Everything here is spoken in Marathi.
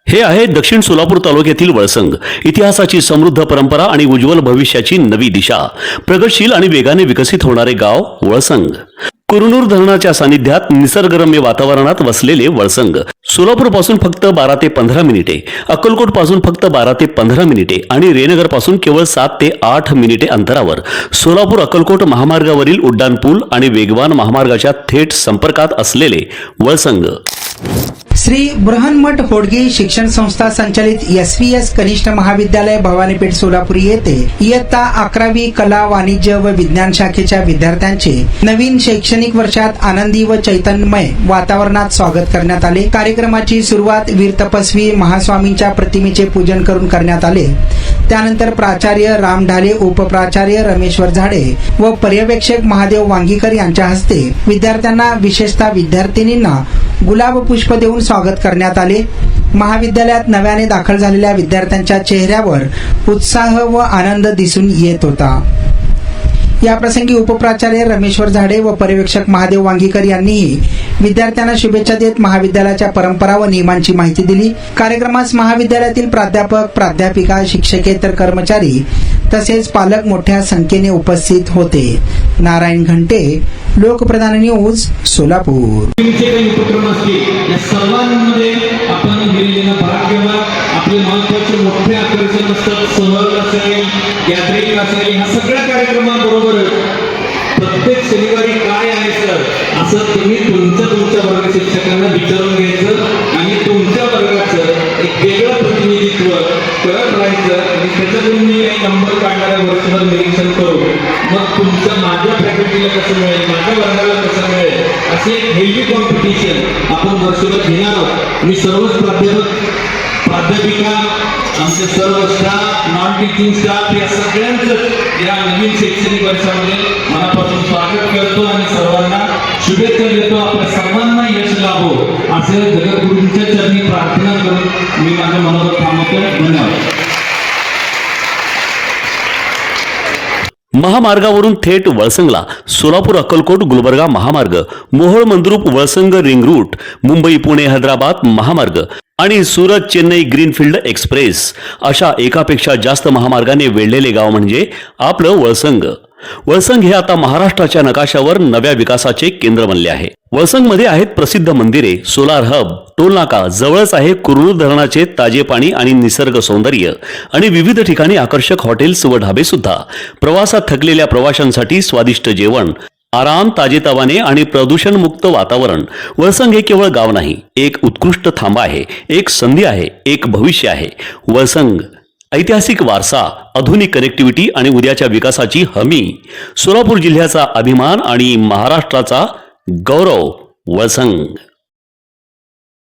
हे आहे दक्षिण सोलापूर तालुक्यातील वळसंग. इतिहासाची समृद्ध परंपरा आणि उज्ज्वल भविष्याची नवी दिशा. प्रगतशील आणि वेगाने विकसित होणारे गाव वळसंग. कुरनूर धरणाच्या सानिध्यात निसर्गरम्य वातावरणात वसलेले वळसंग सोलापूर पासून फक्त 12 ते 15 मिनिटे, अक्कलकोट पासून फक्त 12 ते 15 मिनिटे आणि रेनगर पासून केवळ 7 ते 8 मिनिटे अंतरावर सोलापूर अक्कलकोट महामार्गावरील उड्डाण पूल आणि वेगवान महामार्गाच्या थेट संपर्कात असलेले वळसंग. श्री बृहन्मठ होडगे शिक्षण संस्था संचालित एसव्हीएस कनिष्ठ महाविद्यालय भवानीपेठ सोलापूर येथे इयत्ता 11वी कला वाणिज्य व विज्ञान शाखेच्या विद्यार्थ्यांचे नवीन शैक्षणिक वर्षात आनंदी व चैतन्यमय वातावरणात स्वागत करण्यात आले. कार्यक्रमाची सुरुवात वीर तपस्वी महास्वामींच्या प्रतिमेचे पूजन करून करण्यात आले. त्यानंतर प्राचार्य राम ढाले, उपप्राचार्य रमेश्वर झाडे व पर्यवेक्षक महादेव वांगीकर यांच्या हस्ते विद्यार्थ्यांना, विशेषतः विद्यार्थिनींना गुलाब पुष्प देऊन स्वागत करण्यात आले. महाविद्यालयात नव्याने दाखल झालेल्या विद्यार्थ्यांच्या चेहऱ्यावर उत्साह व आनंद दिसून येत होता. या प्रसंगी उपप्राचार्य रमेश्वर झाडे व पर्यवेक्षक महादेव वांगीकर यांनीही विद्यार्थ्यांना शुभेच्छा देत महाविद्यालयाच्या परंपरा व नियमांची माहिती दिली. कार्यक्रमास महाविद्यालयातील प्राध्यापक, प्राध्यापिका, शिक्षकेतर कर्मचारी तसेच पालक मोठ्या संख्येने उपस्थित होते. नारायण घंटे, लोकप्रधान न्यूज, सोलापूर. सर्वांमध्ये आपण गेलेलं भाग्यवान. आपले महत्वाचे मोठे आकर्षण असतात. सहल असेल, गॅदरिंग असेल, ह्या सगळ्या कार्यक्रमाबरोबर प्रत्येक शनिवारी काय आहे सर असं तुम्ही तुमच्या वर्ग शिक्षकांना विचारून घ्यायचं आणि तुमच्या वर्गाचं एक वेगळं प्रतिनिधित्व करत राहायचं आणि त्याच्यातून मी काही नंबर काढणाऱ्या वर्षभर निरीक्षण करू. मग तुमचं माझ्या फॅकल्टीला कसं मिळेल, माझ्या वर्गाला कसं मिळेल, असे एक हेल्दी कॉम्पिटिशन आपण वर्षभर घेणार आहोत. मी सर्वच प्राध्यापिका, आमचे सर्व स्टाफ, नॉन टीचिंग स्टाफ या सगळ्यांचं या नवीन शैक्षणिक वर्षामध्ये मनापासून स्वागत करतो आणि सर्वांना शुभेच्छा देतो. आपल्या सर्वांना यश लाभो असे जगद्गुरूंच्या चरणी प्रार्थना करून मी माझ्या मनावर थांबवतो. धन्यवाद. महामार्गावरून थेट वळसंगला सोलापूर अक्कलकोट गुलबर्गा महामार्ग, मोहोळ मंद्रुप वळसंग रिंग रूट, मुंबई पुणे हैदराबाद महामार्ग आणि सुरत चेन्नई ग्रीनफील्ड एक्सप्रेस अशा एकापेक्षा जास्त महामार्गाने वेढलेले गाव म्हणजे आपलं वळसंग. वळसंग हे आता महाराष्ट्राच्या नकाशावर नव्या विकासाचे केंद्र बनले आहे. वळसंगमध्ये आहेत प्रसिद्ध मंदिरे, सोलार हब, टोलनाका, जवळच आहे कुरनूर धरणाचे ताजे पाणी आणि निसर्ग सौंदर्य आणि विविध ठिकाणी आकर्षक हॉटेल्स व ढाबे सुद्धा. प्रवासात थकलेल्या प्रवाशांसाठी स्वादिष्ट जेवण, आराम, ताजेतवाने आणि प्रदूषणमुक्त वातावरण. वळसंग हे केवळ गाव नाही, एक उत्कृष्ट थांबा आहे, एक संधी आहे, एक भविष्य आहे. वळसंग ऐतिहासिक वारसा, आधुनिक कनेक्टिव्हिटी आणि उद्याच्या विकासाची हमी. सोलापूर जिल्ह्याचा अभिमान आणि महाराष्ट्राचा गौरव. वळसंग.